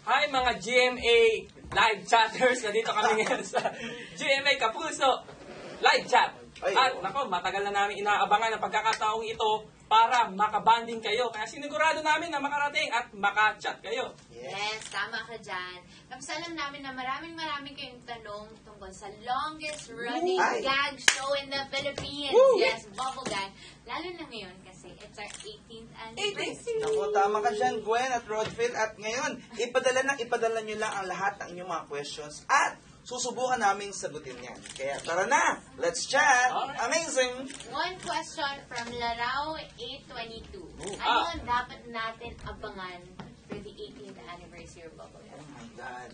Hi mga GMA live chatters, nandito kami ngayon sa GMA Kapuso live chat. At nako, matagal na namin inaabangan ang pagkakataong ito para makabanding kayo. Kaya sinigurado namin na makarating at maka-chat kayo. Yes, tama ka dyan. Tapos alam namin na maraming kayong tanong tungkol sa longest running gag show in the Philippines. Yes, Bubble Gang. Lalo na ngayon kasi it's our 18th anniversary. Naku, tama ka dyan, Gwen at Rodfield. At ngayon, ipadala nyo lang ang lahat ng inyong mga questions at susubukan namin sagutin yan. Kaya tara na! Let's chat! Amazing! One question from Larao 822. Ano ang dapat natin abangan for the 18th anniversary of Bubble Gang? Oh my God.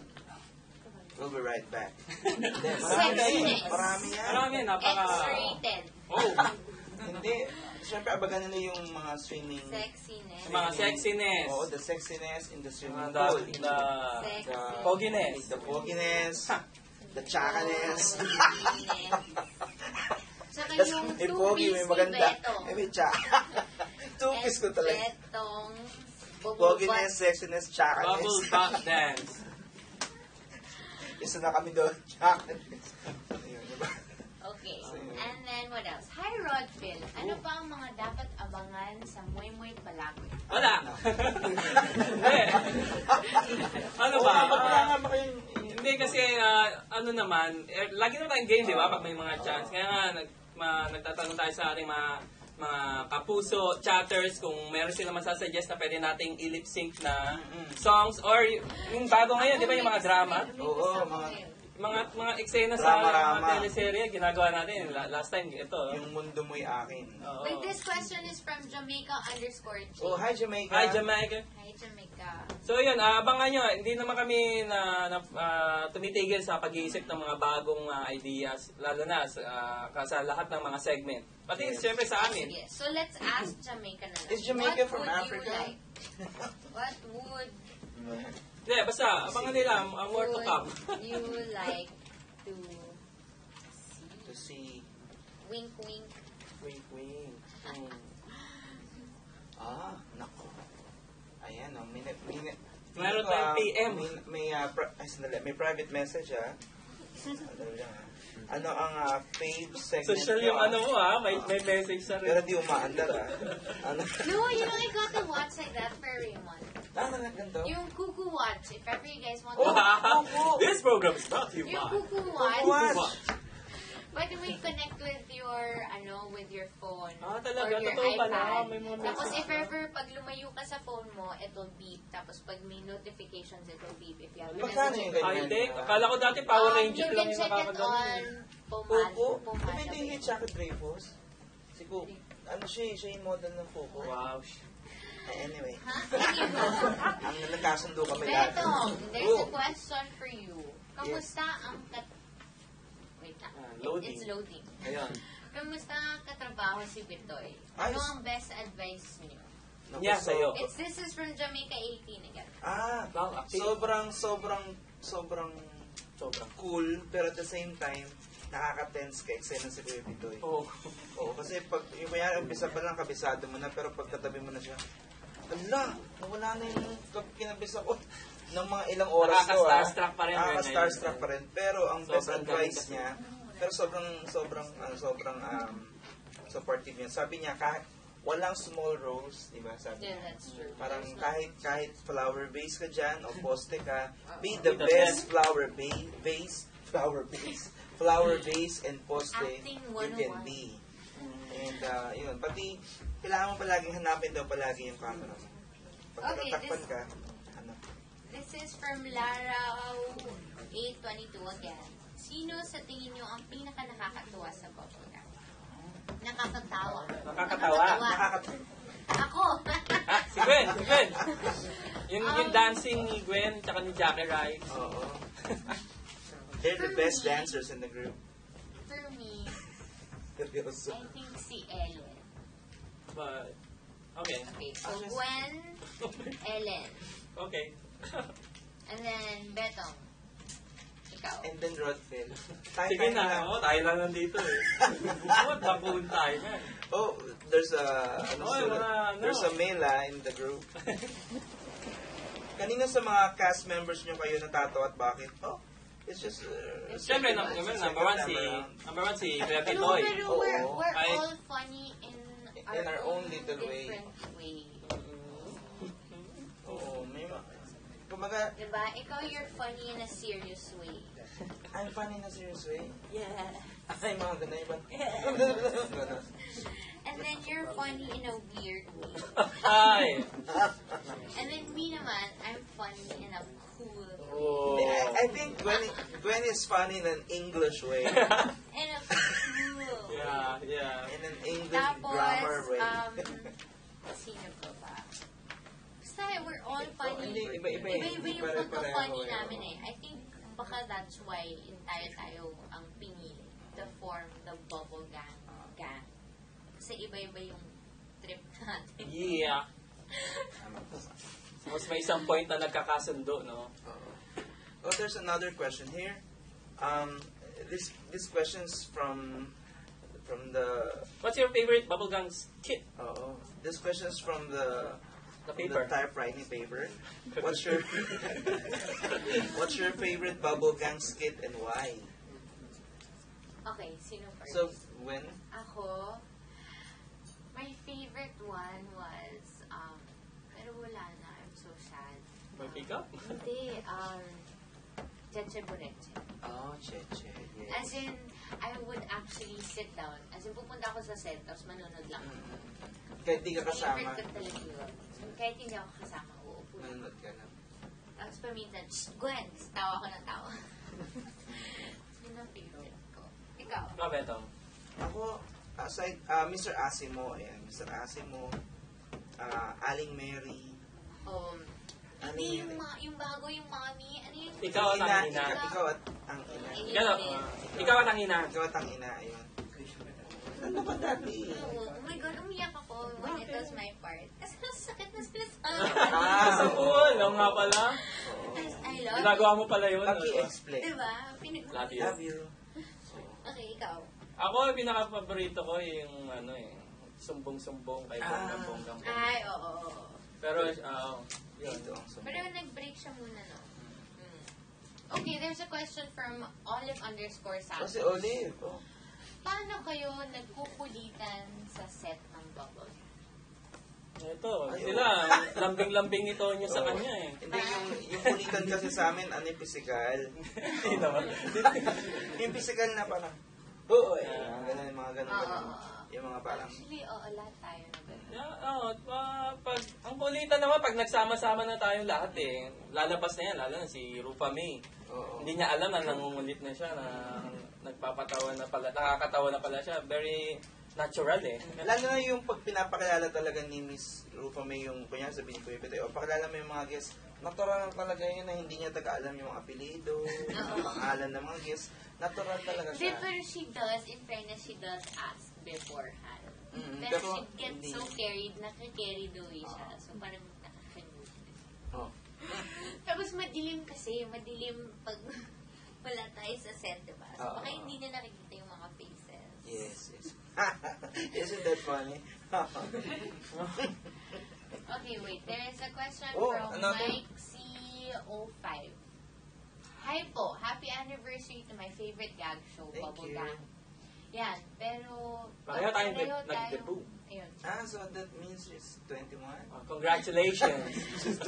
We'll be right back. Sexiness. Marami yan. Marami, napaka... X-rated. Oh, Hindi. Siyempre, abangan nila yung mga swimming. Sexiness. mga sexiness. Oo, the sexiness in the swimming The pool. Sexy. poginess. The poginess. The chakaness. Saka Tas yung may pogi, two-piece may ni maganda. Beto. May chaka. Two-piece ko talaga. Betong Poginess, sexiness, chakaness. Bubble pop dance. Isa na kami doon. Chakaness. Ayun, diba? Okay. And then, what else? Hi, Rodfield. Ano pa ang mga dapat abangan sa Muy Muy Palagoy? Wala. Hindi. Ano ba? Wala nga ba kayong... Hindi kasi, ano naman, lagi naman tayong game, di ba? Pag may mga chance. Kaya nga, nagtatanong tayo sa ating mga kapuso, chatters, kung meron silang masasuggest na pwede nating i-lip sync na songs or yung bago ngayon, di ba yung mga drama? Oo, Mga eksena sa Drama-rama. mga teleserye, ginagawa natin. Last time, ito. yung mundo mo'y akin. Oo. Wait, this question is from Jamaica_G. Oh, hi Jamaica. Hi, Jamaica. Hi, Jamaica. So yun, abangan nyo. Hindi naman kami tumitigil sa pag-iisip ng mga bagong ideas, lalo na sa lahat ng mga segment. Pati siyempre sa amin. Yes. So, let's ask Jamaica na lang. Is Jamaica What from would Africa? You like? What would Hindi, basta, abangan nila ang more to come. you like to To see. wink wink? Wink, wink. Nako. Ayan, oh. Meron tayong PM. May private message, Sandali lang, Ano ang fave segment? Social yung ano mo, may message sa Pero rin. di umaandar, Ano? No, you know, I got the watch like that for Raymond. Ganito? Yung Kuku watch, if ever you guys want Wow! This program is brought to you Yung by Kuku Kuku watch, watch. pwede mo i-connect with your, with your phone. Talaga? Or your Totoo ba na? iPad. May mga Tapos message. if ever, pag lumayo ka sa phone mo, it will beep. Tapos pag may notifications, it will beep. If you have Magkano yung ganyan? High-tech? Akala ko dati Power Ranger you lang can yung check it nakakagawa. on Coco? Pumada. Hindi ni Chucky Dreyfus? Si Coco. Ano siya yung model ng Coco. Wow. Anyway. Ha? Ang nagkasundo kami lahat. Betong, there's a question for you. Kamusta ang Wait lang. Loading. It's loading. Ayun. Kamusta ang katrabaho si Bitoy? Ano ang best advice niyo? Yeah, sa'yo. This is from Jamaica 18 again. Sobrang cool, pero at the same time, nakaka-tense ka, eksena si Kuya Bitoy. Oh. Oo, kasi pag, yung kaya umpisa pa lang, kabisado mo na, pero pagkatabi mo na siya, nawala na yung kinabisa ko ng mga ilang oras ko. Nakaka-starstruck pa rin. Nakaka-starstruck pa rin. Pero ang best Sobrang advice galing niya, pero sobrang supportive niya. Sabi niya, kahit walang small roles, di ba? Sabi Yeah, niya. that's true. Parang kahit flower base ka dyan o poste ka, be the best flower base and poste Acting you can 101. be. And yun, pati kailangan mo palaging hanapin daw palagi yung camera mo. Pag Okay, natatakpan ka, hanap. This is from Lara 822 again. Sino sa tingin niyo ang pinaka nakakatuwa sa Bubble Gang? Nakakatawa. Nakakatawa? Ako! Si Gwen! Yung dancing ni Gwen tsaka ni Jackie Rai. Oo. They're the best dancers in the group. For me, Seryoso. I think si Ellen. But, okay. Okay, so Gwen, Ellen, Okay. and then Betong. Ikaw. And then Rodfield. Sige na, tayo lang nandito Ba't bakuhin tayo na? Oh, there's a Oy, there's a male in the group. Kanina sa mga cast members nyo kayo natatawa at bakit? Oh, it's just... Siyempre, number one si Kuya No, Pitoy. pero we're Ay. all funny in our own little way. different way. Oo, may kumbaga, Diba? Ikaw, you're funny in a serious way. I'm funny na serious way. Yeah. Ay, mga ganun iba. And then you're funny in a weird way. Ay! And then me naman, I'm funny in a cool way. Oh. I think Gwen is funny in an English way. In a cool way. Yeah. In an English Tapos, grammar way. sino pa ba? Basta we're all funny. Hindi, iba-iba eh. Iba-iba Hindi yung pare-pareho pagka-funny eh. namin eh. I think baka that's why tayo ang pinili to form the Bubble Gang. Kasi iba-iba yung trip natin. Yeah. Mas may isang point na nagkakasundo, no? Oh, there's another question here. This question's from the What's your favorite bubblegum skit? this question's from the paper. typewriting paper. What's your favorite bubblegum skit and why? Okay, sino first? So when Ako, my favorite one was, pero wala na, I'm so sad. Mag-pick up? Hindi, Cheche Boreche. Cheche, yes. As in, I would actually sit down. As in, pupunta ako sa set, tapos manunod lang. Kahit di ka kasama, Favorite ko talaga yun. Kahit hindi ako kasama, uupo lang. nanonood ka na. Tapos paminsan, shh, Gwen! Tapos tawa ko ng tawa. Yun ang favorite ko. Ikaw? Ikaw, Betong. Ako, aside, Mr. Asimo, ayan, Mr. Asimo, Aling Mary, Hindi, yung bago, yung mommy, ano yun? Ikaw at ang ina. Ikaw at ang ina. Ikaw at ang ina. Ikaw at ang ina, ayun. Ano ba dati? Oh my God, umiyak ako when it was my part. Kasi ang sakit na sila sa Sa pool. Oo nga pala. I love Ginagawa mo pala yun. Paki-explain. Diba? Love you. Love you. Okay, ikaw. Ako, yung pinaka-paborito ko yung sumbong-sumbong kay Bonggang. Ay, oo. Pero, yun. Ito ang sumbong. Pero nag-break siya muna, no? Okay, there's a question from Olive_Santos. Kasi Olive, oh. Paano kayo nagkukulitan sa set ng Bubble? Ito, sila, lambing-lambing ito nyo sa kanya eh. Hindi, yung kulitan kasi sa amin, ano yung physical. Hindi naman. Yung physical na parang, oo, mga ganun. Yung mga parang, Actually, oo, lahat tayo na ganun. Ang kulitan naman, pag nagsama-sama na tayo lahat eh, lalabas na yan, lalo na si Rupa May. oo. Hindi niya alam na nangungulit na siya, na nagpapatawa na pala, nakakatawa na pala siya. Very natural eh. Lalo na yung pag pinapakilala talaga ni Miss Rufa May yung, kunya sabihin ko yung o pakilala mo yung mga guests, natural talaga yun na hindi niya taga-alam yung apelido, yung pangalan ng mga guests. Natural talaga siya. Pero she does, in fairness, she does ask beforehand. Mm, Pero pero she gets hindi. so carried, nakakarried away siya. So parang nakakalimutan. Oh. Tapos madilim kasi, pag wala tayo sa set, diba? So baka hindi niya nakikita yung mga faces. Yes, yes. Isn't that funny? Okay, wait. There is a question Oh, from another? Mike C05. Hi po. Happy anniversary to my favorite gag show, Thank Bubble you. Gang. Yan, pero... Pareho tayong pareho nag-debut. Ayun. So that means she's 21? Congratulations!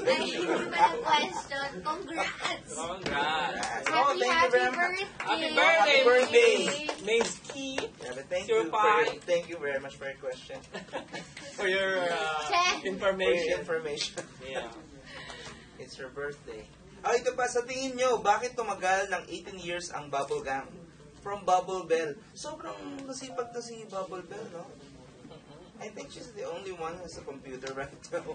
Ay, hindi ba na question? Congrats! Congrats! Oh, Happy, thank you very much. birthday! Happy birthday! Happy birthday! May's key Yeah, but thank 05. you very much for your question. for your Check. For your information. information. Yeah. It's your birthday. Ito pa, sa tingin nyo, bakit tumagal ng 18 years ang Bubble Gang? From Bubble Bell. Sobrang masipag na si Bubble Bell, no? I think she's the only one who has a computer right now.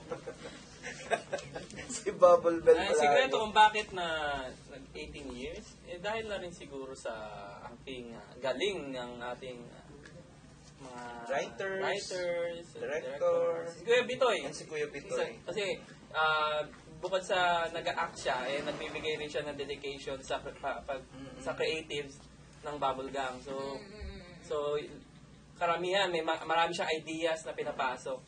Si Bubble Bell Ay, pala. sikreto kung bakit na nag-18 years, dahil na rin siguro sa ating galing ng ating mga Writers, directors, directors. Si Kuya Bitoy. And si Kuya Pitoy. Kasi, bukod sa nag-act siya, nagbibigay rin siya ng dedication sa sa creatives ng Bubble Gang. So karamihan, marami siyang ideas na pinapasok.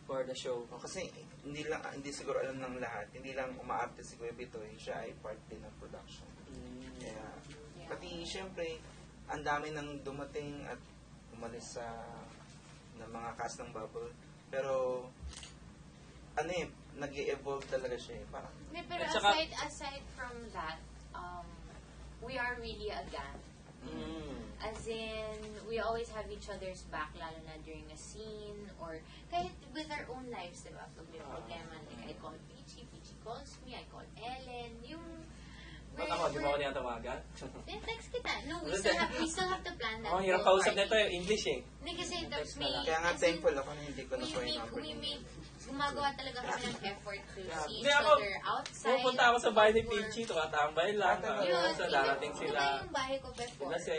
for the show. Kasi hindi siguro alam ng lahat, hindi lang umaarte si Kuya Bitoy, siya ay part din ng production. Kaya, pati siyempre, ang dami nang dumating at umalis sa ng mga cast ng Bubble. Pero, nag-evolve talaga siya eh. Parang, Pero At saka- aside from that, we are really a gang. As in, we always have each other's back, lalo na during a scene, or kahit with our own lives, diba? Pag may problema, like I call Peachy, Peachy calls me, I call Ellen, yung... Ba't ako, di mo ako tinatawagan? Then text kita. No, we still have to plan that. Oh, hirap whole kausap party. nito yung English eh. Hindi kasi Text na may... lang. kaya nga as in, thankful ako na hindi ko na po yung number niya. gumagawa talaga kami ng effort to see Hindi each ako, other outside. pupunta ako sa bahay ni before- Peachy, tukatambay lang. Sa darating sila. Diba yung bahay ko before? Kasi,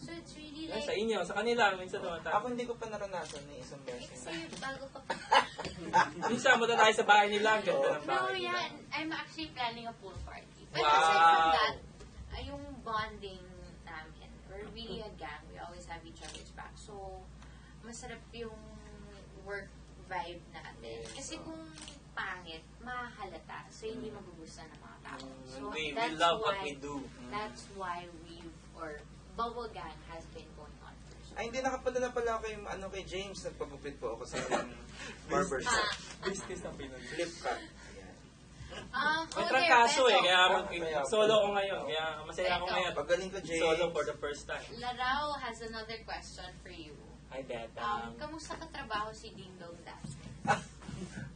So it's really sa like... inyo, sa kanila, minsan tumatambay. Ako hindi ko pa naranasan ni isang beses. Kasi bago pa... Minsan, punta tayo sa bahay nila, ganda ng No, bahay nila. yan. I'm actually planning a pool party. But Wow. aside from that, yung bonding namin, we're really a gang. We always have each other's back. So, masarap yung work vibe natin. Kasi kung pangit, mahalata. So, hindi magugustuhan ng mga tao. So, We that's love what why- we do. That's why Bubble Gang has been going on for so Ay, hindi nakapadala pala ako kay James. Nagpagupit po ako sa barbershop. Business ng Pinoy. Flip cut. Ayan. May okay, trangkaso eh, Beto. kaya solo ko ngayon. Kaya masaya ako Beto. ngayon. Pagaling ko, James. Solo for the first time. Larao has another question for you. Hi, Dad. Kamusta ka trabaho si Ding Dong Dad?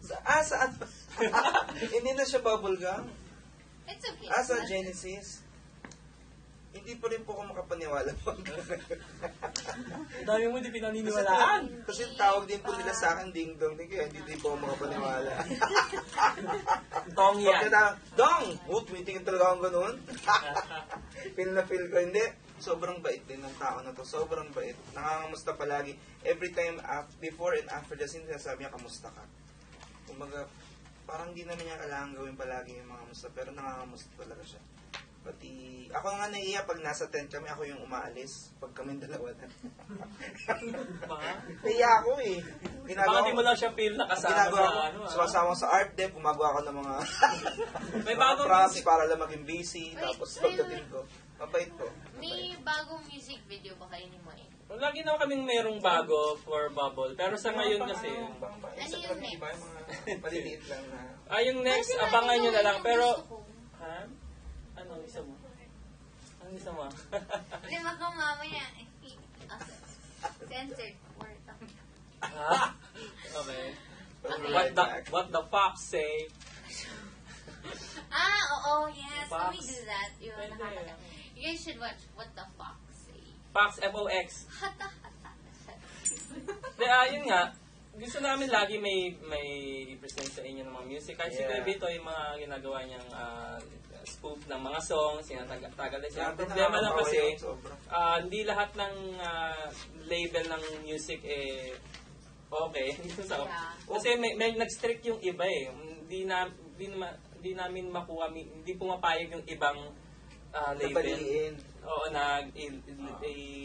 Saan? Hindi na siya bubblegum. It's okay. Sa Genesis. Hindi pa rin po ako makapaniwala. Dami mo di pinaniniwalaan. Kasi tawag din po nila sa akin Ding Dong. Kaya hindi din po ako makapaniwala. Tong yan. Pagkata, Dong! Tumitingin talaga akong ganun. Feel na feel ko. Hindi. Sobrang bait din ng tao na to. Sobrang bait. Nangangamusta palagi. Every time, before and after the scene, sabi niya, kamusta ka? Kumbaga, parang di naman niya kailangan gawin palagi yung mga kamusta. Pero nangangamusta talaga siya. Pati, ako nga naiiyak pag nasa tent kami, ako yung umaalis. Pag kami dalawa na. Naiiyak ako eh. Baka di mo lang siya feel na kasama Ginagawa sa ko, ano. sumasama ko sa art deck, gumagawa ko ng mga May mga bagong props music. para lang maging busy. Tapos pagdating ko, mabait po. May bagong music video ba kayo ni Moy? Lagi na kaming merong bago for Bubble. Pero sa ngayon kasi, Instagram, Ano yung diba? Yung mga paliliit lang na. yung next, Kasi abangan nyo na lang. yung Pero, gusto ko. ha? Ano, isa mo? Ano isa mo? Hindi ko mamaya. Censored word. Ha? Okay. Right back. What the fox say? Oo, yes. Can we Fox. do that? Yun, Pwede. nakakatawa. You guys should watch What the Fox Say. Fox, F-O-X. Hata, hata. Yun nga, gusto namin lagi may i-present sa inyo ng mga music. Kahit si Yeah. Kuya Vito, yung mga ginagawa niyang spoof ng mga songs, sinatagal na siya. Ang Grabe, problema lang nakakabawi kasi, yun, sobra. hindi lahat ng label ng music okay. Yeah. Kasi may nag-strict yung iba eh. Hindi namin makuha, hindi pumapayag yung ibang label. Nabaliin. Oo,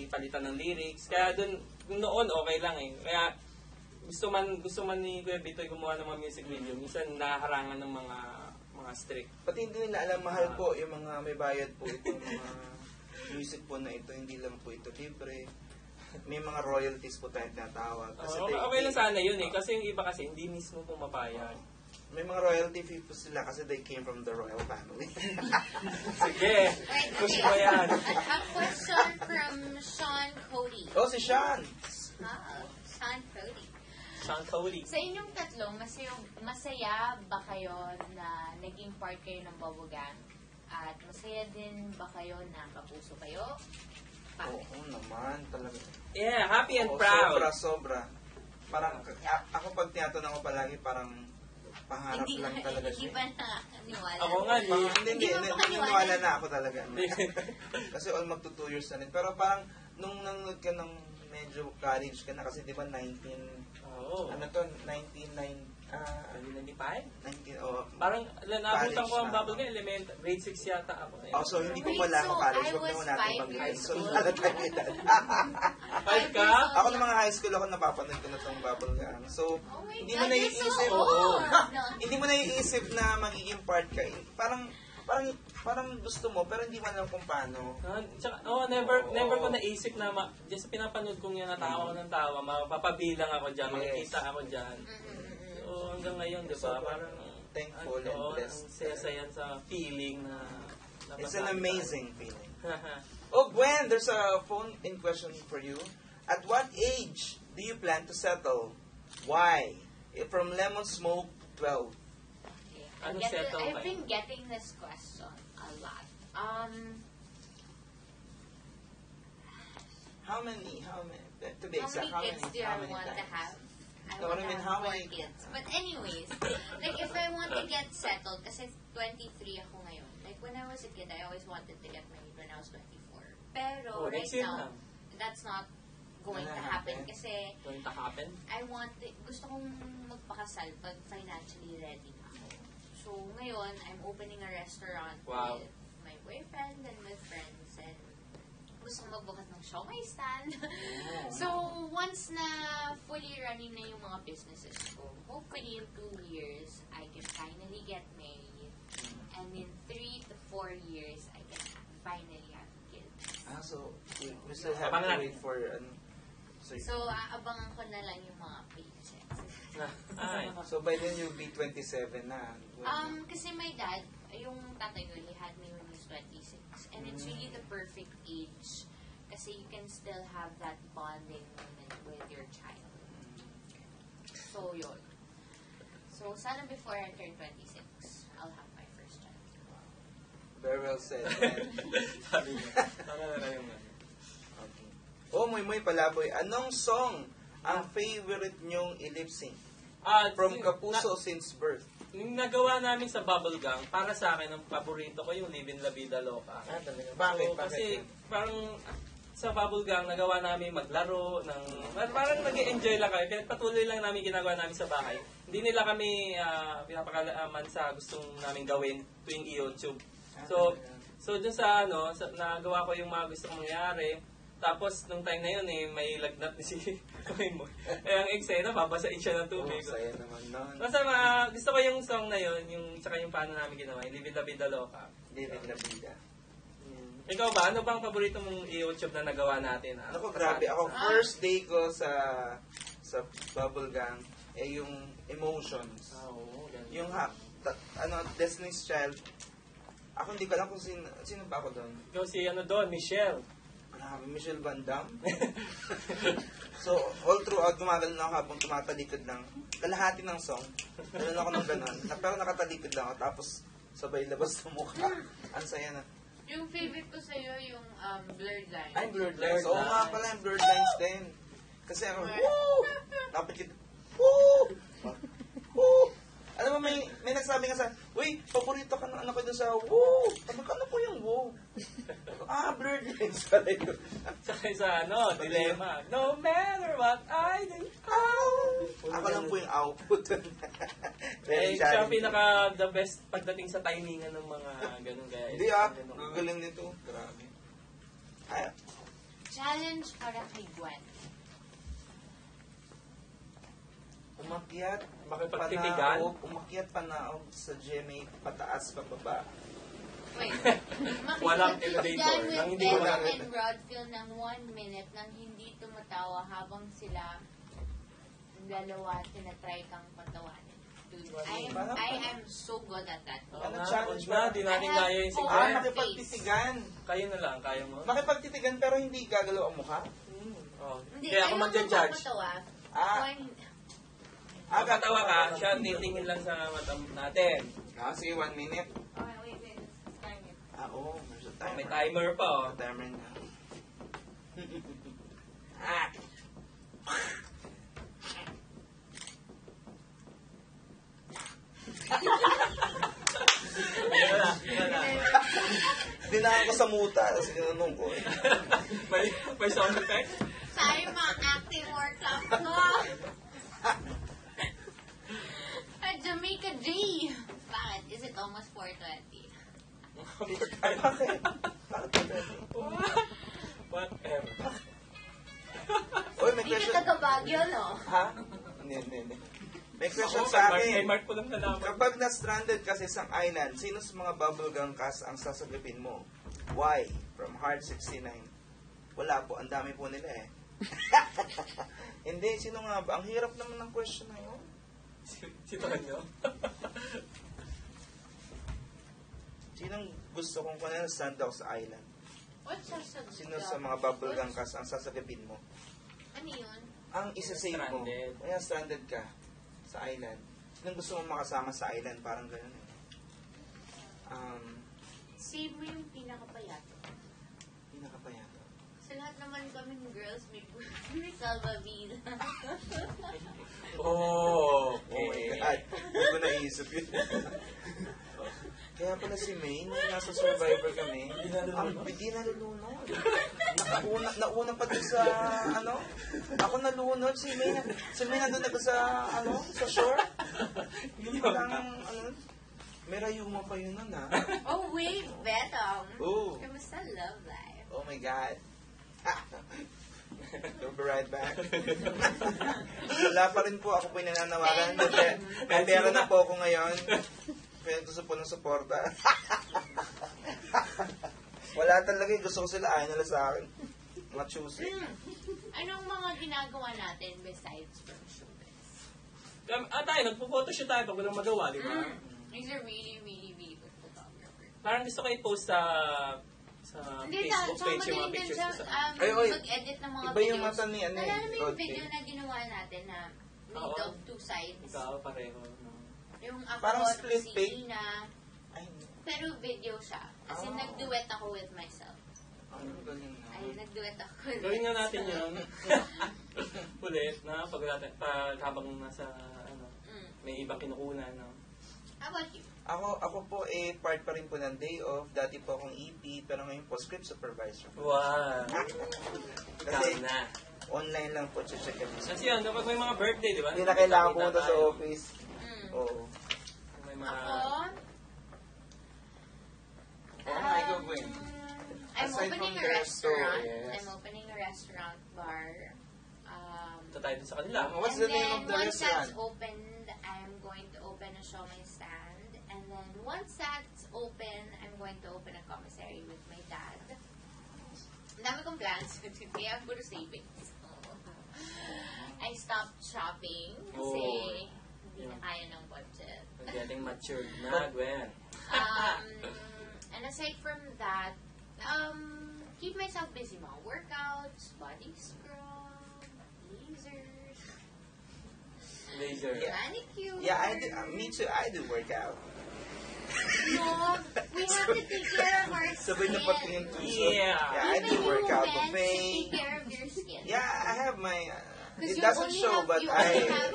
palitan ng lyrics. Kaya noon okay lang eh. Kaya gusto man ni Kuya Bitoy gumawa ng mga music video. Minsan naharangan ng mga strict. Pati hindi nila alam, mahal po yung mga may bayad po ito, mga music po na ito, hindi lang po ito libre. May mga royalties po tayong tinatawag. Kasi Okay lang sana yun eh. Kasi yung iba kasi hindi mismo pumapayag. may mga royalty fee po sila kasi they came from the royal family. Sige, Wait, push okay. mo yan. A question from Sean Cody. Oh, si Sean! Sean Cody. Sean Cody. Sa inyong tatlo, masaya ba kayo na naging part kayo ng Bubble Gang? At masaya din ba kayo na kapuso kayo? Oo naman, talaga. Yeah, happy and Oo, proud. Sobra. Parang, ako pag tinatanong ko palagi, parang pangarap lang talaga Hindi siya. ba nakaniwala? Ako nga, Hindi, naniniwala na ako talaga. Hindi. Kasi all magto 2 years na rin. Pero parang, nung nanonood ka ng medyo college ka na, kasi di ba 19, Oo. ano to, 1990 1995? 19, oh, Parang naabutan ko ang College na bubble gum, grade 6 yata ako. oh, so hindi ko Wait, pala ako so college. I Huwag was naman natin 5 banggitin. years So, old. wala tayo edad. 5 ka? Ako ng mga high school ako napapanood ko na tong bubble gum. So, Oh my hindi God, mo you're naiisip, so oo. old. Hindi mo naiisip na magiging part ka. Parang gusto mo, pero hindi mo alam kung paano. Never ko naisip na just pinapanood kong yan, natawa ko ng tawa, mapapabilang ako dyan, Yes. makikita ako dyan. So hanggang ngayon, di ba, So, parang thankful and blessed. Ang saya-saya sa feeling na It's an nabasag amazing feeling. tayo. Oh, Gwen, there's a phone in question for you. At what age do you plan to settle? Why? From Lemon Smoke 12. Ano settle I've kayo? been getting this question a lot. How many? To be How exact, many kids do I many want to times? have? No, want I to mean, have how more many- kids. But anyways, like if I want to get settled, kasi 23 ako ngayon. Like when I was a kid, I always wanted to get married when I was 24. Pero Oh, right next year now, lang. that's not going Wala to happen. happen. Kasi Going to happen? gusto kong magpakasal pag financially ready na ako. So ngayon, I'm opening a restaurant Wow. with my boyfriend and with friends and gusto kong magbukas ng siomai stand. So, once na fully running na yung mga businesses ko, hopefully in 2 years, I can finally get married. And in 3 to 4 years, I can finally have kids. So we still have Abangan to natin. wait for So, aabangan ko na lang yung mga paychecks. Ay. So by then you'll be 27 na. Kasi my dad, yung tatay ko, he had me when he was 26. And it's really the perfect age kasi you can still have that bonding moment with your child. So, yun. So, sana before I turn 26, I'll have my first child. Very well said. Sabi niya. Sana na lang yung Okay. Oh, Moy Palaboy, anong song ang favorite nyong i-lip-sync? From Kapuso since birth. Yung nagawa namin sa Bubblegum, para sa akin, ang paborito ko yung Live in La Vida Loca. Talaga. Bakit? So, kasi parang sa Bubblegum, nagawa namin maglaro, parang nag-enjoy lang kami. Pinagpatuloy lang namin ginagawa namin sa bahay. Hindi nila kami pinapakalaman sa gustong namin gawin tuwing i-YouTube. So dun sa nagawa ko yung mga gusto kong mangyari. Tapos, nung time na yun, may lagnat ni si Moy. Ang eksena, babasain siya ng tubig. Saya naman nun. Basta gusto ko yung song na yun, tsaka yung paano namin ginawa, yung Live in La Vida Loca. David Labida. Ikaw ba, ano bang paborito mong i-YouTube na nagawa natin? Ako, grabe. Ako, first day ko sa Bubblegum, yung Emotions. Oo, ganun. Yung Destiny's Child. Ako hindi ko alam kung sino ba ako doon. Ikaw si doon, Michelle. Grabe, Michelle Van Damme. So, all throughout, gumagano na ako habang tumatalikod lang. Kalahati ng song. Ganun ako ng ganun. Pero nakatalikod lang ako. Tapos, sabay labas ng mukha. Ang saya na. Yung favorite ko sa'yo, yung Blurred Lines. Ay, Blurred Blurred Lines. Oo nga Lines. pala, yung Blurred Lines din. Kasi ako, woo! Dapat kita, woo! Woo! Alam mo, may nagsabi nga sa, uy, paborito ka ng ano ko doon sa, woo! Ano po yung woo? Blurred Lines pala yun. Saka sa dilemma. No matter what I do, Ako lang po yung output. siya ang pinaka the best pagdating sa timingan ng mga ganun guys. Hindi gagaling nito. Grabe. Ay, Challenge para kay Gwen. umakyat, Makipagtitigan? panaog sa GMA, pataas, pababa. Wait. Walang Makikipagtitigan elevator, with nang hindi Bella walang and Rodfield ng 1 minute nang hindi tumatawa habang sila dalawa tinatry kang patawanin. Dude, I am so good at that. Ano Nga, challenge huwag na, ba? di natin kaya yung si Oh, Gwen. Makipagtitigan. Kayo na lang, kaya mo. Makipagtitigan pero hindi gagalaw ang mukha. Oh. Hindi, Kaya ako ayaw magja-judge. magpapatawa. Ah. Gwen, Katawa ka, siya titingin lang sa mata natin. Sige, 1 minute. okay, wait. Start it. Oo, there's a timer. May timer pa oh. Timer na. Wala. Dinaan ko sa muta, kasi tinanong ko. may sound effect? Sorry mga acting workshop ko. Jamaica J! Bakit? Is it almost 4:20? Bakit? Bakit? Whatever. Uy, may Hindi question. ka taga Baguio, no? Ha? Hindi. May question Oo, sa Kay akin. Mark ko lang nalaman. Kapag na-stranded ka sa isang island, sino sa mga bubblegum cast ang sasagipin mo? Why? From Heart69. Wala po, ang dami po nila eh. Hindi, sino nga ba? Ang hirap naman ng question na yun. Si Tonyo. Sinong gusto kong kunin na stranded ako sa island? What's sasagot? Sino sa mga bubblegum cast ang sasagipin mo? Ano yun? Ang isa-save mo. Stranded. Kaya stranded ka sa island. Sinong gusto mong makasama sa island? Parang ganun eh. Save mo yung pinakapayato. Pinakapayato. Sa lahat naman kaming girls, may salvavida. Oh, Oh my God. Hindi ko naisip yun. Kaya pala si May, nung nasa Survivor kami, hindi nalulunod. Nauna pa doon sa, ako nalunod, si May nandun na ba sa, sa shore? Parang, may rayuma pa yun nun, ha? Oh, wait, Betong. Oh. Kamusta love life? Oh my God. We'll be right back. Wala pa rin po, ako po yung nananawagan. May pera na po ako ngayon. Kaya gusto po ng suporta. Wala talaga, gusto ko sila, ayaw nila sa akin. Mga choosy. Anong mga ginagawa natin besides from showbiz? Tayo, nagpo-photoshoot tayo pag walang magawa, di ba? He's a really, really, really good photographer. Parang gusto ko i-post sa Hindi, Facebook page yung mga magaling din pictures siya ko sa... Ay, oy, mag-edit ng mga iba videos. yung mata ni, Nalala mo yung Rodney. video na ginawa natin na made Oo. of two sides? Ikaw, pareho. No? Yung ako Parang at split si page. Ina. Ay, Pero video siya. As in, Ah. nag-duet ako with myself. ang galing na. Ay, nag-duet ako with Gawin nga myself. natin yun. Ulit, na pag habang nasa, may ibang kinukunan, no? How about you? Ako po part pa rin po ng day off. Dati po akong EP, pero ngayon po script supervisor. Wow! Kasi Tama na. online lang po check and Kasi yan, kapag may mga birthday, di ba? Hindi na kailangan Kita-kita pumunta sa tayo. office. Mm. Oo. Kung may mga... Ako, Ay, go, Gwen. I'm Aside opening from a the restaurant. store, yes. I'm opening a restaurant bar. Ito tayo dun sa kanila. What's and the name then of the once that's restaurant? opened, I'm going to open a showmai stand. And then once that's open, I'm going to open a commissary with my dad. Ang dami kong plans. Kaya puro savings. I stopped shopping kasi hindi na kaya ng budget. I'm getting matured na, Gwen. And aside from that, keep myself busy mga workouts, body scrub, lasers, Laser. Yeah. manicure. Yeah, I do. Me too. I do work out. No, we have to take care of our skin. Sabay na patingin ko. Yeah. Yeah, I Even do work out you to men should pay. take care of your skin. Yeah, I have my. 'Cause It you doesn't only show, have- but you only have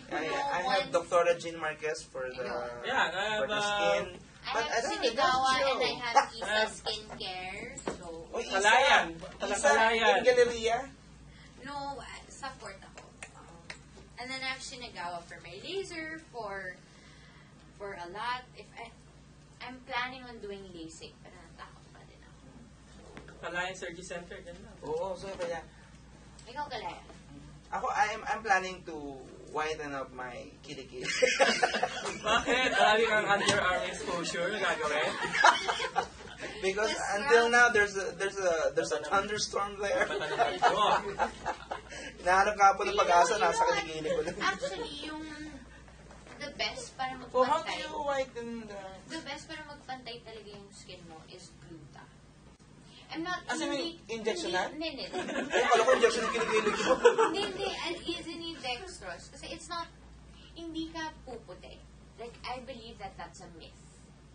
I have Dr. Jean Marquez for the Yeah, I have, for the skin. I But have it doesn't Sinigawa show. and I have Isa Skincare. So, Oy, Isa. Kalayan. Isa Kalayan. in Galleria. no, support ako. And then I have Sinigawa for my laser, for a lot. I'm planning on doing LASIK, pero natakot pa din ako. Kalayan Surgery Center, ganda. Oo, so kaya Ikaw, Kalaya. ako I'm planning to whiten up my kilikili. Bakit? Marami kang underarm exposure na gagawin? Because Yes, until ma'am. now there's a thunderstorm there. Oh, Nahanap nga po ng pag-asa, nasa what? kilikili ko lang. Actually, yung the best para So how do magpantay, you whiten the best para magpantay talaga yung skin mo is gluta. I'm not, As in, injection na? Hindi. Ay, kala ko injection ng kilikili ko. Hindi, and easily dextrose. Kasi it's not, hindi ka puputi. Like, I believe that that's a myth.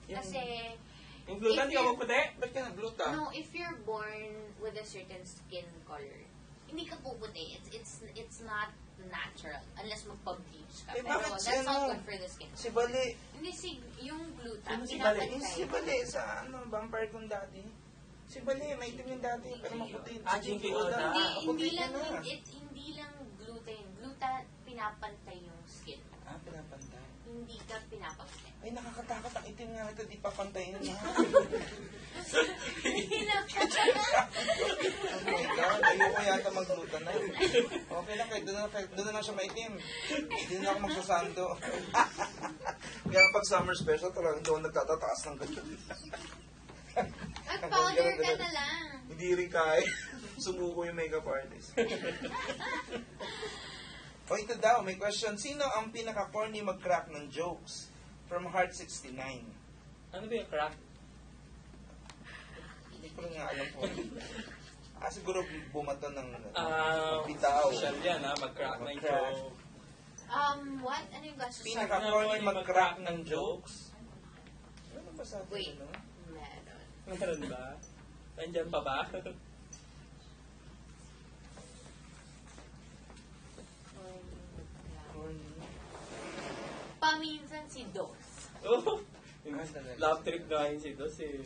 Kasi, yung gluten, di ka magputi? Ba't ka nagluta? no, if you're born with a certain skin color, hindi ka puputi. It's not natural unless magpa-bleach ka. Eh, Pero bakit that's ano? not good for the skin. Si Bali. Hindi, yung gluta, Sino si pinapantay. Bali? Si Bali sa vampire kong dati. Si Bali, may itim yung dati, pero maputi. Ah, Jinky Oda. Hindi lang, na. hindi lang gluta yun. Gluta, pinapantay yung skin. Ah, pinapantay. Hindi pinapansin. Ay, nakakatakot ang itim nga ito. Di pa pantayin na. Oh my God. Ayoko yata maglutan na. Okay lang kahit doon na lang siya maitim. Hindi na ako magsasando. Kaya pag summer special, talagang doon nagtatataas ng ganyan. At powder ka na lang. Hindi rin kaya. Sumuko yung makeup artist. O ito daw, may question. Sino ang pinaka-corny mag-crack ng jokes? From Heart69. Ano ba yung crack? Hindi ko rin nga alam po. Siguro bumato ng Bitaw. bitaw. Social yan, ha? Mag-crack ng Mag-crack. joke. What? Ano yung question? Pinaka-corny mag-crack ng jokes? Ano ba sa atin? Wait. Ano? Meron. Meron ba? Nandyan pa ba? Corny. Paminsan si Dos. Oh! Ah, talaga. Love trip nga yun si Dos eh.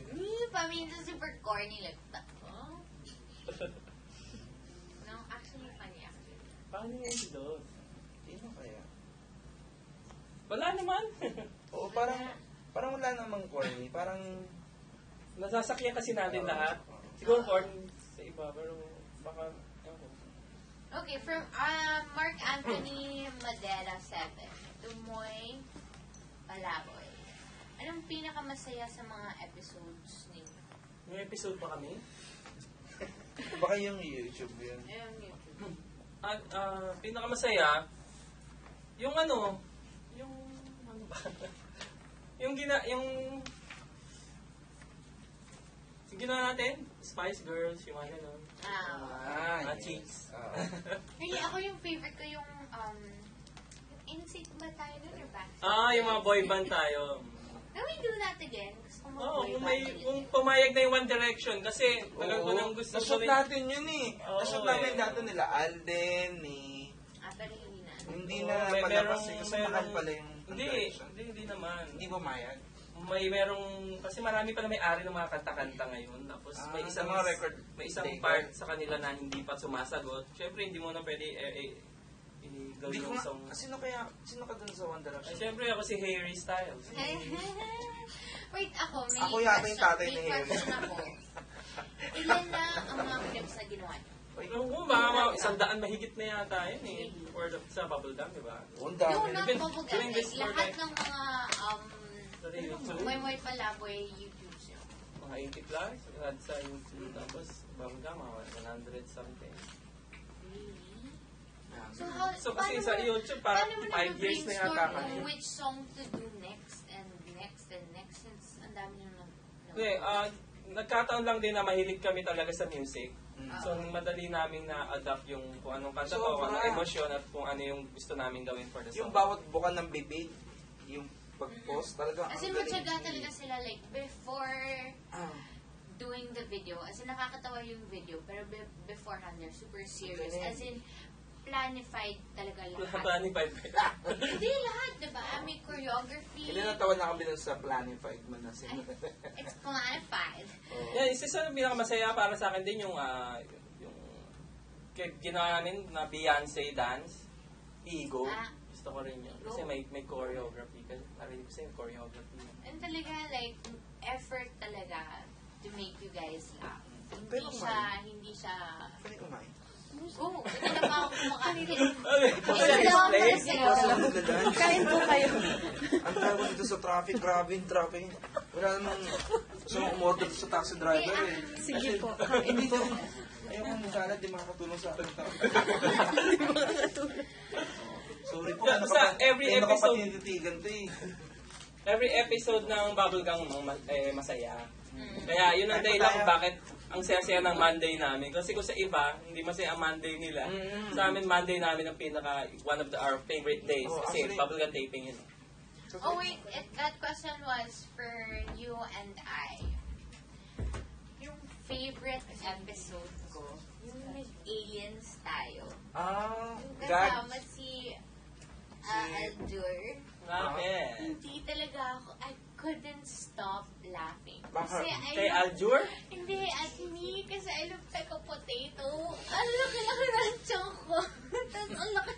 Paminsan super corny like that. Oh? No, actually funny actually. Paano yun si Dos? Sino kaya? Wala naman. Oo, parang wala namang corny. Parang... Nasasakyan kasi natin lahat. Siguro corn sa iba, pero baka... ako. Okay, from Mark Anthony Madera 7. Tumoy Palaboy. Anong pinakamasaya sa mga episodes ninyo? May episode pa kami? Baka yung YouTube yun. Ayun, YouTube. At pinakamasaya, yung ano ba? yung ginawa natin, Spice Girls, yung ano nun. yes. Cheeks. Really, ako yung favorite ko yung NSYNC ba tayo nun or back? Yung mga boy band tayo. Can we do that again? Gusto ko Oo, mag-boy kung band ulit. pumayag na yung One Direction, kasi tagal ko nang gusto Na-shoot gawin. natin yun eh. Oo, Na-shoot namin eh. dati nila Alden, ni... Pero hindi na. Hindi Oo, na may palabas merong- eh. Kasi mahal pala yung Hindi, Direction. hindi naman. Hindi bumayag. Kasi marami pa na may-ari ng mga kanta-kanta ngayon. Tapos may isang mga record may isang label. part sa kanila na hindi pa sumasagot. Siyempre, hindi mo na pwede Hindi gawin ko yung nga, song. sino ka dun sa One Ay, Direction? siyempre, ako si Harry Styles. Wait, ako may Ako yata yung tatay ni may Harry. question ako. Ilan na ang mga clips na ginawa niyo? Ewan ko, baka 100 mahigit na yata yun eh. Sa Bubblegum, di ba? Ang Yung dami. na Even bubblegum, during this lahat project. ng mga Sa YouTube. Moy Palaboy YouTube show. Mga 80 plus. Had sa YouTube. Tapos Bubblegum, mga 100 something. Really? So, So kasi sa YouTube, parang paano mo 5 years na yata na-brainstorm kami. kung which song to do next and next and next since ang dami nyo Hindi, nagkataon lang din na mahilig kami talaga sa music. So, madali namin na-adapt yung kung anong kanta ko, kung anong emosyon at kung ano yung gusto namin gawin for the song. yung bawat buka ng bibig, yung pag-post, talaga. As in, matyaga talaga sila like before doing the video. As in, nakakatawa yung video. Pero beforehand, they're super serious. Galing. As in, planified talaga lahat. Planified. Hindi lahat, diba? May choreography. Hindi natawa na kami dun sa planified mo na sila. It's planified. Yeah, isa sa pinakamasaya para sa akin din yung ginawa namin na Beyonce dance, Ego. Gusto ko rin yun. Kasi may choreography. Kasi narinig ko sa'yo yung choreography. And talaga, like, effort talaga to make you guys laugh. Pero Hindi siya... Pwede kumain. Oo, hindi na pa ako kumakain. Okay, Kain po kayo. Ang tawag dito sa traffic, grabe yung traffic. Wala namang gusto mong umorder sa taxi driver eh. Sige po. Hindi to. Ayaw mo sana, di makakatulong sa akin. Sorry po. Yeah, basta every episode- Nakapatitigan to eh. Every episode ng Bubblegum masaya. Kaya yun ang dahilan kung bakit ang saya-saya ng Monday namin. Kasi kung sa iba, hindi masaya ang Monday nila. Sa amin, Monday namin ang one of our favorite days. Oh, Kasi actually- Bubblegum taping yun. Oh wait, that question was for you and I. Yung favorite episode ko, yung nag-aliens tayo. Yung kasama si Aldur. Bakit? Hindi talaga ako, I couldn't stop laughing. Bakit? Kay Aljur? Hindi, at me, kasi I look like a potato. Ang laki-laki ng tiyan ko. Tapos ang laki.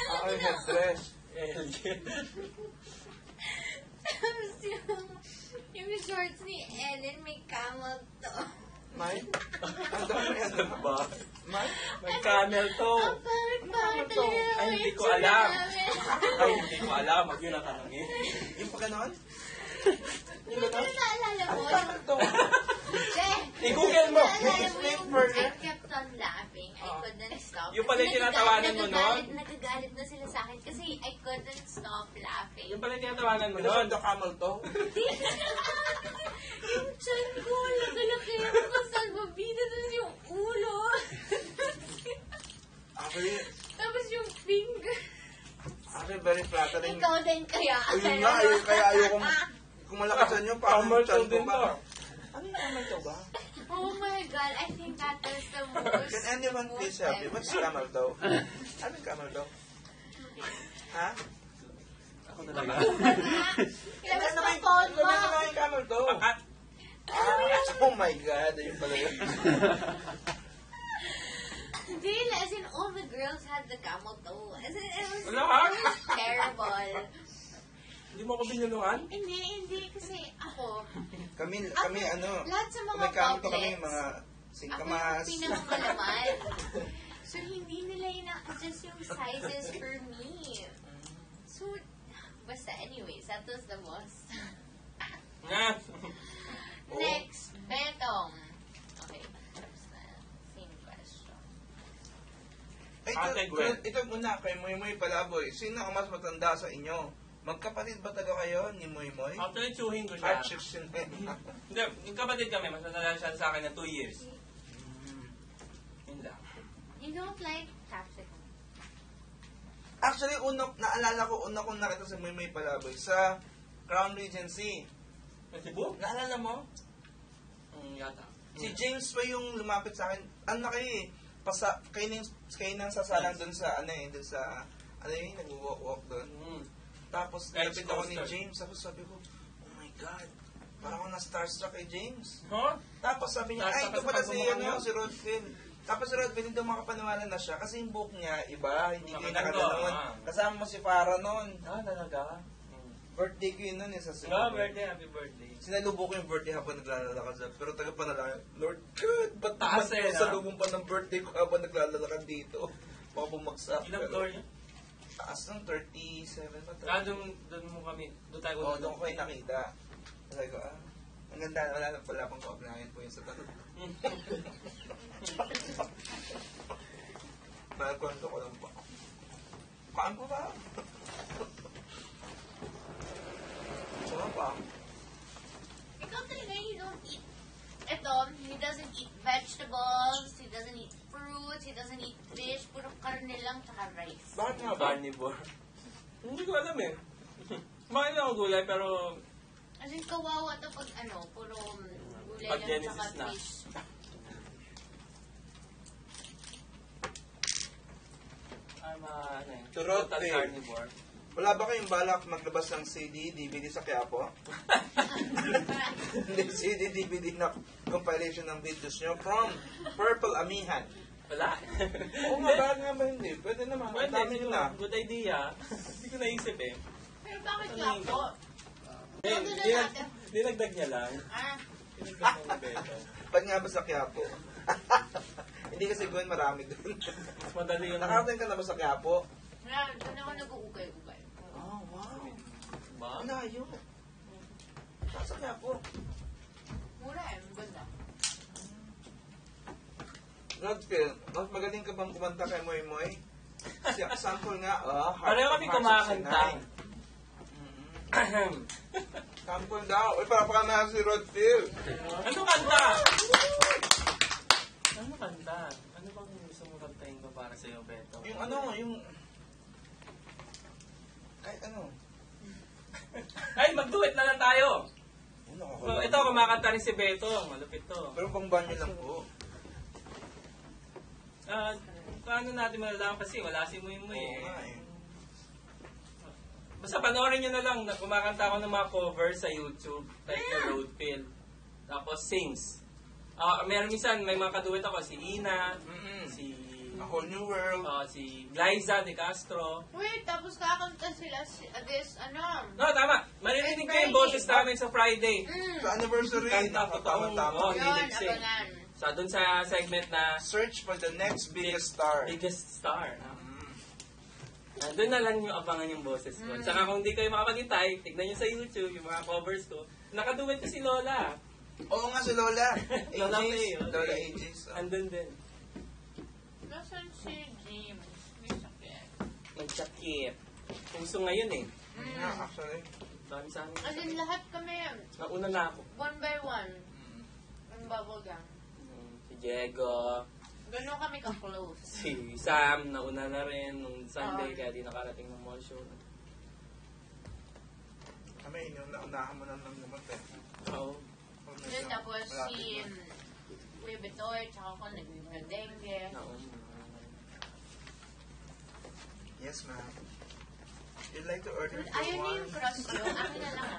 Ako yung headdress. Elgin. Tapos yung shorts ni Ellen may camel to. May? Ang dami yan. Ano ba? May? May camel to. Ang pangit talaga. Ay, hindi ko yung alam. namin. Ay, hindi ko alam. Wag yun ang tanongin. Yung pa ganon? Hindi ko na naalala mo. Ano to? Che, I-google mo. naalala mo Steak yung burger? I kept on laughing. I couldn't stop. Yung pala yung tinatawanan mo nun? Nagagalit na sila sa akin kasi I couldn't stop laughing. Yung pala yung tinatawanan mo Ano nun. the camel to? Yung chan ko, nagalaki ako kasal mabida, tapos yung ulo. Actually, Tapos yung finger. very flattering. Ikaw din kaya. Ayun nga, kaya ayoko kung malakasan nyo, parang Camel chan toe ko din ba? to. Ano yung camel toe ba? Oh my God, I think that is the most... Can anyone please help me? What's camel toe? Ano yung camel toe? Ha? Ako talaga. Ilabas mo ang phone mo. Ano na yung camel toe? Oh my God, ayun pala yun. Hindi, as in all the girls had the camel toe. As in, it was Wala, ha? terrible. Hindi mo ako binulungan? Hindi, kasi ako, Kami ano, lahat sa mga may camel toe kami, couplets, mga ako yung singkamas. pinakamalaman. So, hindi nila ina-adjust yung sizes for me. So, basta anyways, that was the most. Nga. Next, Betong. Okay, tapos na. Same question. Ay, Ate Gwen. ito muna, kay Moy Moy Palaboy. Sino ang mas matanda sa inyo? Magkapatid ba taga kayo ni Moy Moy? Actually, tsuhin ko siya. At 16 Hindi, yung kapatid kami, mas natanda siya sa akin na 2 years. Yun lang. You don't like capsicum? Actually, naalala ko, una kong nakita si Moy Moy Palaboy sa Crown Regency. Cebu? Naalala mo? Yata. Si James pa yung lumapit sa akin. Ano kayo eh, kayo nang sasalang dun sa, dun sa, yung nag-walk doon. Tapos, Edge nalapit ako ni coaster. James. Tapos sabi ko, oh my God, parang ako na-starstruck kay James. Huh? Tapos sabi niya, ay, Starstruck ito ka pala sa si, pagmumukha niya? si Rodfield. Tapos si Rodfield, hindi makapaniwala na siya kasi yung buhok niya, iba, hindi kayo Maganda, nakagalangon. Kasama mo si Farah noon. Talaga? Birthday ko yun noon, sa Birthday, happy birthday. Sinalubo ko yung birthday habang naglalakad siya. Pero taga panalangin, Lord God, ba't Taas naman eh, sa no? lubong pa ng birthday ko habang naglalakad dito? Baka bumagsak. Ilang Pero floor niya? Taas ng 37 pa. Doon mo kami. Doon tayo. Oo, doon ko kayo nakita. Sabi ko, ang ganda, wala na pala pang kaugnayan po yun sa tanong. Nagkwento ko lang pa. Kaan ko ba? Sarap pa. Ikaw talaga, you don't eat. Ito, he doesn't eat vegetables, he doesn't eat fruits, he doesn't eat fish, puro karne lang tsaka rice. Bakit nga ba? Carnivore. Hindi ko alam eh. Kumain lang ako gulay pero As in, kawawa to pag puro gulay Pag lang Genesis tsaka na. fish. I'm Turot total eh. carnivore. Wala ba kayong balak maglabas ng CD, DVD sa Quiapo? Hindi, CD, DVD na compilation ng videos nyo from Purple Amihan. Wala. Oo nga, bakit nga ba hindi? Pwede naman. Ang Pwede, dami siguro. na. Good idea. Hindi ko naisip eh. Pero bakit Ano nga yun? po? Ano na natin? Dinagdag niya lang. Ah, Dinagdag ng beto. Ba't nga ba sa Quiapo? Hindi kasi gawin marami doon. Mas madali yun. Nakarating ka na ba sa Quiapo? doon ako nag-uugay-ugay. Oh, wow. Ba? Ang layo. Sa Quiapo. Mura eh, ganda. Rodfield, mas magaling ka bang kumanta kay Moy Moy? Sample nga, Pareho kami kumakanta. Sample daw. Uy, para pa na si Rodfield. Ano kanta? Ano kanta? Ano bang gusto mo kantahin ko para sa'yo, Beto? Yung kahit ano. Ay, mag-duet na lang tayo! Ano, So, ito, kumakanta rin si Beto. Malupit to. pero pang banyo lang po. Paano natin malalaman kasi wala si Muy Muy Oo nga eh. eh. Basta panoorin nyo na lang na kumakanta ako ng mga covers sa YouTube. Like the Roadfield. Tapos sings. Meron minsan may mga kaduet ako. Si Ina, Mm-mm. si A Whole New World. Si Glyza de Castro. Wait, tapos kakanta sila this, No, tama. Maririnig ko yung boses namin sa Friday. Sa anniversary. Kanta ko Tama-tama. Hindi Yun, lip-sync. abangan. So, dun sa segment na Search for the next biggest star. Biggest Star. Doon na lang yung abangan yung boses ko. Saka kung di kayo makapagintay, tignan nyo sa YouTube yung mga covers ko. Nakaduet ko si Lola. Oo nga si Lola. Lola AJ's. May, oh. Lola AJ's. Andun din. Nasaan si James? May sakit. Nagtsakit. Puso ngayon eh. Yeah, actually. Dami sa amin. As in, lahat kami, Nauna na ako. one by one, ang bubblegum. Si Diego, Ganun kami ka-close. si Sam, nauna na rin nung Sunday kaya di nakarating ng mall show. Kami, yung naunahan mo na lang naman. Oo. Yun, tapos si Kuya Betoy, tsaka ako nag-dengue. Nauna. Yes, ma'am. You'd like to order for Ayaw niya one? yung cross yun. Akin na lang.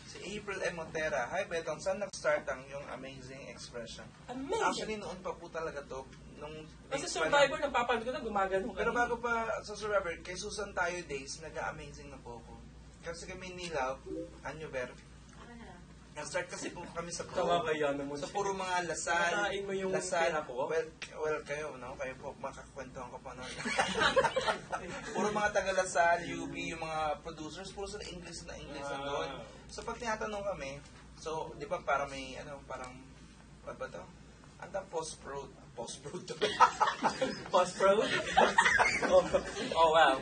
Si April M. Montera. Hi, Betong. Saan nag-start ang yung amazing expression? Amazing! Actually, noon pa po talaga to. Nung Kasi days pa Survivor, napapanood ko na gumagano Pero bago pa sa Survivor, kay Susan tayo days, nag-amazing na po ako. Kasi kami ni Love, Anyo Ver, Akin na lang. nag-start kasi po kami sa Tama kaya naman. sa puro mga lasal. Nakain mo yung lasal. pera ko? Well, kayo, no? Kayo po, makakakwentuhan ko pa noon. Puro mga taga-lasal, UB, yung mga producers, puro sila English na English na doon. So, pag tinatanong kami, so, di ba parang may, parang, what ba to? Ang post-prod. Post-prod to. Post-pro? Oh, wow.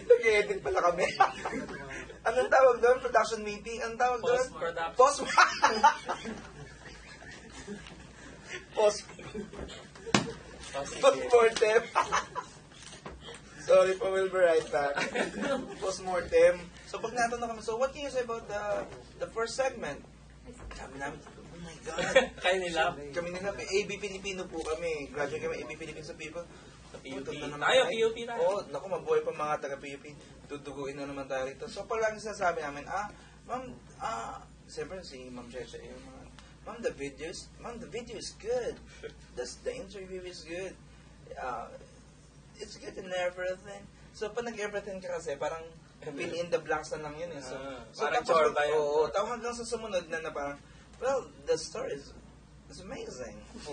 Nag-edit pala kami. Anong tawag doon? Production meeting? Anong tawag doon? Post-production. Post-mortem. Sorry po, we'll be right back. Post-mortem. So, pag natanong kami, so what can you say about the first segment? Sabi namin, oh my God. Kayo nila. Kami nila, AB Filipino po kami. Graduate kami, AB Philippines sa people. Sa PUP. Puto na naman Tayo, tayo. PUP tayo. Oo, naku, mabuhay pa mga taga-PUP. Tutuguin na naman tayo rito. So, palagi sinasabi namin, ma'am, siyempre si Ma'am Cheche, ma'am, the video is good. The interview is good. It's good in everything. So, pag nag-everything ka kasi, parang fill in the blanks na lang yun. Eh. So, parang tapos, chorba yun. Oo, tapos hanggang sa sumunod na parang, well, the story is amazing. So,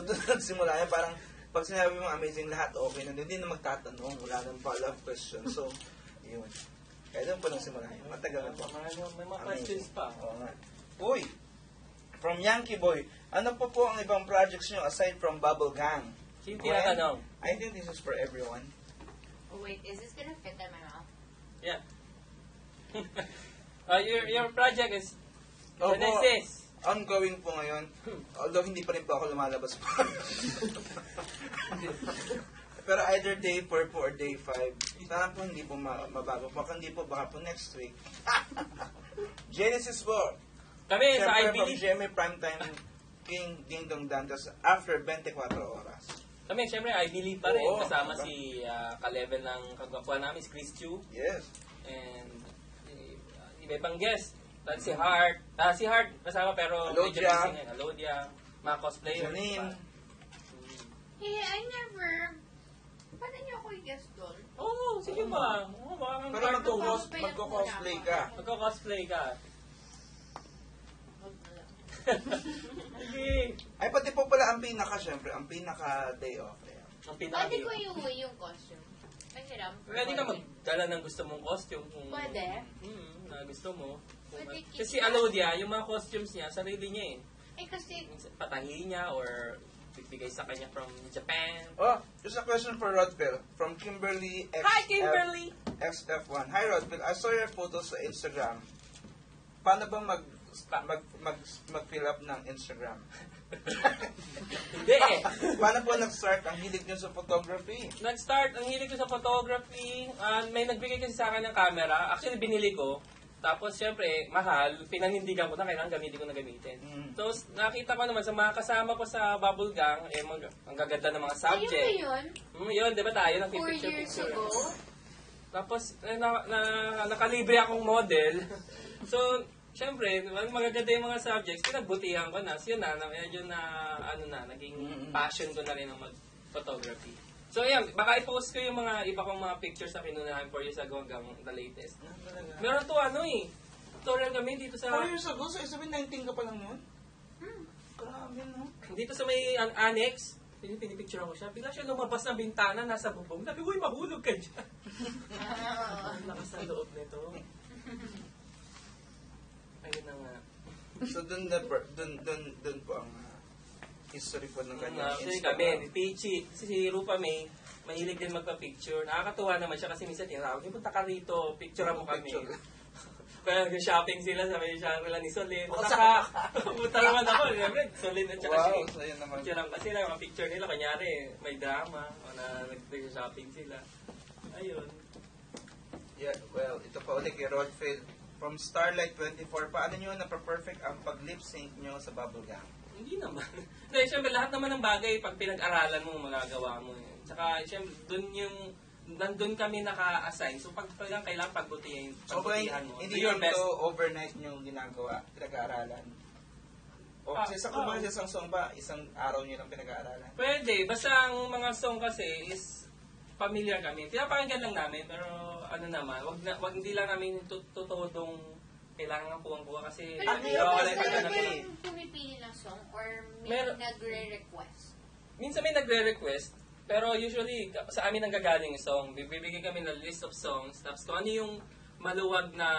doon nagsimula yan, parang, pag sinabi mo amazing lahat, okay na, hindi na magtatanong, wala nang follow-up question. So, yun. Kaya doon pa nagsimula yan. Matagal na po. May mga questions pa. Oo nga. Uy! From Yankee Boy, ano po ang ibang projects nyo aside from Bubble Gang? Sino tinatanong? I think this is for everyone. Oh, wait, is this gonna fit in my mouth? Yeah. Your project is Opo. Genesis. Ongoing po ngayon. Although hindi pa rin po ako lumalabas pa. Pero either day 4 po or day 5. Sana po hindi po mabago po. Hindi po baka po next week. Genesis po. Kami sa I Siyempre from Believe. GMA Primetime King Ding Dong Dantas after 24 oras. Kami, syempre, I Believe pa rin. Oo. Kasama si ka-level ng kagwapuan namin, si Chris Chu. Yes. And iba ibang guest. Si Hart. Si Hart kasama pero Alodia. medyo busy ngayon. Alodia. Mga cosplayer. Janine. Hey, I never... Pwede niyo ako i-guess doon? Oo, sige ba? Oo, baka kang Pero cartoon. magko-cosplay ka. Magko-cosplay ka. Huwag na lang. Sige. Ay, pati po pala ang pinaka, syempre, ang pinaka day off. Ayan. Ang Pwede pinaka. ko yung costume. Mahirap. Pwede ka magdala ng gusto mong costume kung... Pwede? Na gusto mo. Pwede Kasi Alodia, yung mga costumes niya, sarili niya Eh kasi, patahi niya or bibigay sa kanya from Japan. Oh, just a question for Rodville from Kimberly XF, Hi, Kimberly! XF1. Hi, Rodville. I saw your photos sa Instagram. Paano ba mag-fill up ng Instagram? Hindi eh. Paano po nag-start ang hilig nyo sa photography? Nag-start, ang hilig ko sa photography. May nagbigay kasi sa akin ng camera. Actually, binili ko. Tapos, syempre, mahal. Pinanindigan ko na, kailangan gamitin ko na gamitin. So, nakita ko naman sa mga kasama ko sa Bubble Gang, ang gaganda ng mga subject. ayun ba yun? Yun, di ba tayo? 4 years Picture. ago? Tapos, nakalibre akong model. So, syempre, magaganda yung mga subjects, pinagbutihan ko na. So yun na, medyo na, naging passion ko na rin ang mag-photography. So yan, baka i-post ko yung mga iba kong mga pictures na kinunahan 4 years ago hanggang the latest. Meron to tutorial kami dito sa... 4 years ago? So, sabihin 19 ka pa lang yun? Grabe, no? Dito sa may annex, pinipicture ko siya. Bigla siya lumabas ng bintana, nasa bubong. Sabi, uy, mahulog ka dyan. Ang lakas ng loob nito. Ayun na nga. So, dun po ang history po ng kanyang Actually kami, ni Peachy, si Rupa May, mahilig din magpa-picture. Nakakatuwa naman siya kasi minsan tinatawag, punta ka rito, picturean mo kami. Kaya nag-shopping sila, sabi niya nila ni Solin. Punta ka! Punta naman ako. Siyempre, Solin at saka Wow, so yun naman. picturean ka sila, mga picture nila. Kanyari, may drama, o na nag-shopping sila. Ayun. Yeah, well, ito pa ulit kay Rodfield. From Starlight 24, paano nyo na-perfect ang pag-lip sync nyo sa Bubblegum? Hindi naman. Dahil siyempre, lahat naman ng bagay, pag pinag-aralan mo, magagawa mo. Tsaka, siyempre, nandun kami naka-assign. So, pag kailangan pagbutihan So, mo. hindi Do your yung best. to overnight nyo ginagawa, pinag-aaralan? O kasi sa kumbaga sa isang song ba, isang araw nyo lang pinag-aaralan? Pwede. Basta ang mga song kasi is familiar kami. Pinapakinggan lang namin, pero hindi lang namin tutudong kailangan kuwang-kuwa kasi Pero Ano kayo yun? ba Wala talaga talaga eh. yung pumipili ng song or may Meron. nagre-request? minsan may nagre-request, pero usually sa amin ang gagaling yung song. Bibigyan kami ng list of songs, tapos kung ano yung maluwag na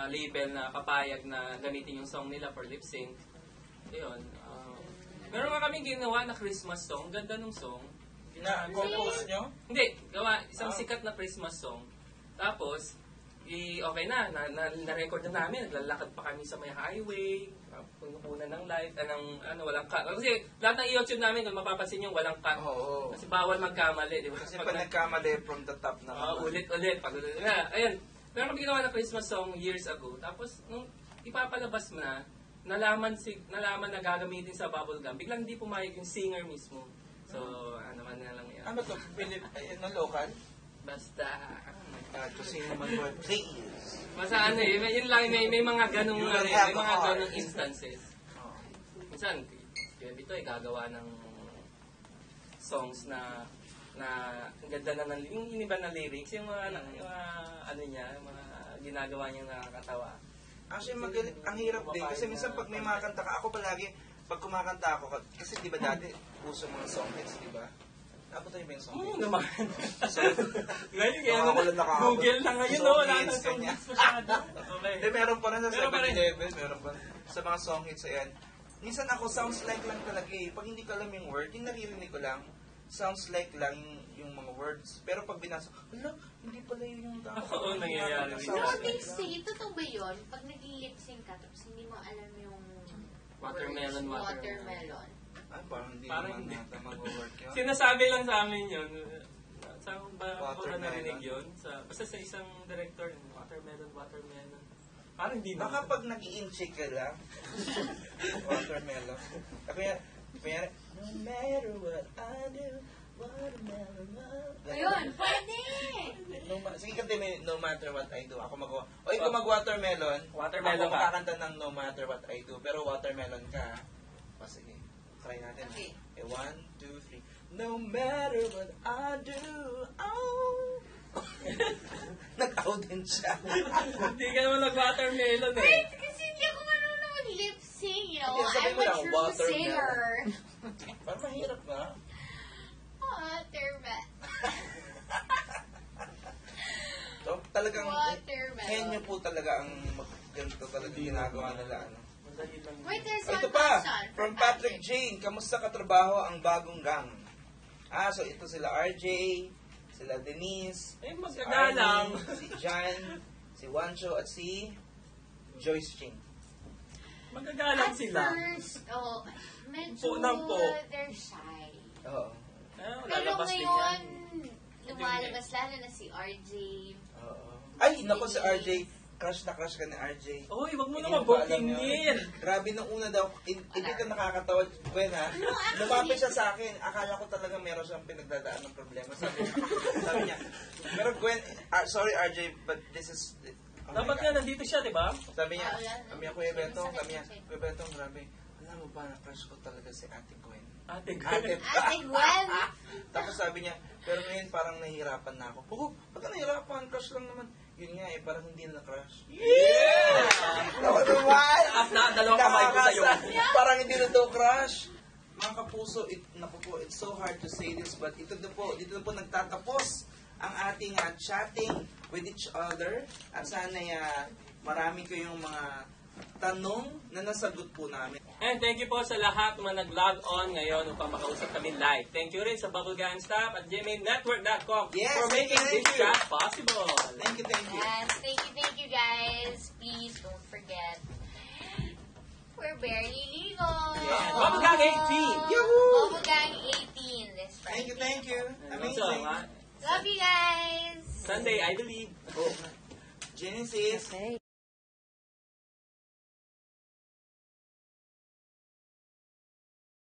label na papayag na gamitin yung song nila for lip sync. Yun. Meron nga kami ginawa na Christmas song. Ganda ng song. Na-compose nyo? Hindi, gawa isang sikat na Christmas song. Tapos, okay na-record na namin. Naglalakad pa kami sa may highway, punukunan ng light, walang cut. Kasi lahat ng YouTube namin, kung mapapansin nyo, walang cut. Oo. Kasi bawal magkamali, di ba? Kasi pag nagkamali from the top na ulit-ulit. Ayun, meron kami ginawa na Christmas song years ago. Tapos, nung ipapalabas mo nalaman na gagamitin sa bubblegum, biglang hindi pumayag yung singer mismo. So, naman na lang yun. Ano to? Local? Basta, Kasi naman mo, please. basta yun lang, may mga ganong, You may will have a mga heart. ganong instances. Minsan, kaya dito gagawa ng songs na ang ganda na yung iniba na lyrics, yung mga ginagawa niya nakakatawa. Actually, ang hirap din. Kasi minsan pag may mga kanta ka, ako palagi, pag kumakanta ako, kasi di ba dati, uso mga song hits, di ba? Nabutan niyo ba yung song Oo hits? naman. So, Ngayon, nakakakulan. Google na ngayon, Song wala na hits, song kanya. hits masyado. Okay. meron pa rin sa Meron pa rin. 7-Eleven, meron pa rin. Sa mga song hits, ayan. Minsan ako, sounds like lang talaga eh. Pag hindi ko alam yung word, yung naririnig ko lang, sounds like lang yung mga words. Pero pag binasa, hindi pala yun yung tama. Oo, nangyayari rin. So, Sounds they like say, totoo ba yun? Pag nag-lip sync ka, tapos hindi mo alam yung Watermelon, words, watermelon. Ay, parang hindi Parang naman hindi. nata mag-work yun. Sinasabi lang sa amin yun. Saan ba ako Watermelon. narinig yun? Basta sa isang director, watermelon. Parang hindi na. Baka pag nag-i-incheck ka lang, watermelon. Kaya, no matter what I do, watermelon. Ayun, pwede! Sige kante may no matter what I do. Ako magawa. O ikaw mag-watermelon. Watermelon ako ka. makakanta ng no matter what I do. Pero watermelon ka. O sige. Try natin. Okay. 1, 2, 3. No matter what I do, oh. Nag-out din siya. Hindi ka naman nag-watermelon eh. Wait, kasi hindi ako marunong mag-lip sync, you know? Hindi, sabi I'm mo a lang, true watermelon. singer. Parang mahirap na. Watermelon. So, talagang Watermelon. henyo po talaga ang ganito talaga ginagawa nila. Ano. Wait, there's Ito one pa, question. from Patrick Jane, kamusta katrabaho ang bagong gang? So ito sila RJ, sila Denise, Eh, si magkagalang. Arnie, si Jan, si Wancho, at si Joyce Ching. Magkagalang At sila. first, medyo Po ng po. they're shy. Oo. Ah, Pero lalabas din ngayon, yan. lumalabas lalo na si RJ. Oo. Ay, naku si RJ, crush na crush ka ni RJ. Uy, wag mo Hindi naman mo pa alam bootingin. yun. Grabe nung una daw, hindi ka nakakatawa, Gwen ha. Lumapit siya sa akin, akala ko talaga meron siyang pinagdadaan ng problema. Sabi niya, pero Gwen, sorry RJ, but this is Dapat nga nandito siya, di ba? Sabi niya, Ah, wala na. sabi niya, Kuya Betong, Sakit, sabi niya, sakit. Kuya Betong, grabe. Alam mo ba, na-crush ko talaga si Ate Gwen. Ate Ate, Ate Gwen. Tapos sabi niya, pero ngayon parang nahihirapan na ako. Oo, pagka nahihirapan, crush lang naman. Yun nga eh, parang hindi na crush. Yeah! Naku naman! At na, dalawang kamay ko sa'yo. Parang hindi na daw crush. Mga kapuso, naku po, it's so hard to say this, but dito na po nagtatapos ang ating chatting with each other. At sana marami kayong mga tanong na nasagot po namin. And thank you po sa lahat na nag-log on ngayon upang makausap kami live. Thank you rin sa Bubblegang staff at gmailnetwork.com Yes, for making thank this you. chat possible. Thank you, thank you. Yes, thank you guys. Please don't forget, we're barely legal. Yeah. Bubblegang 18. Yahoo! Bubblegang 18 this Friday. Thank you. And also, Amazing. Love you guys. Sunday, I believe. Oh, Genesis.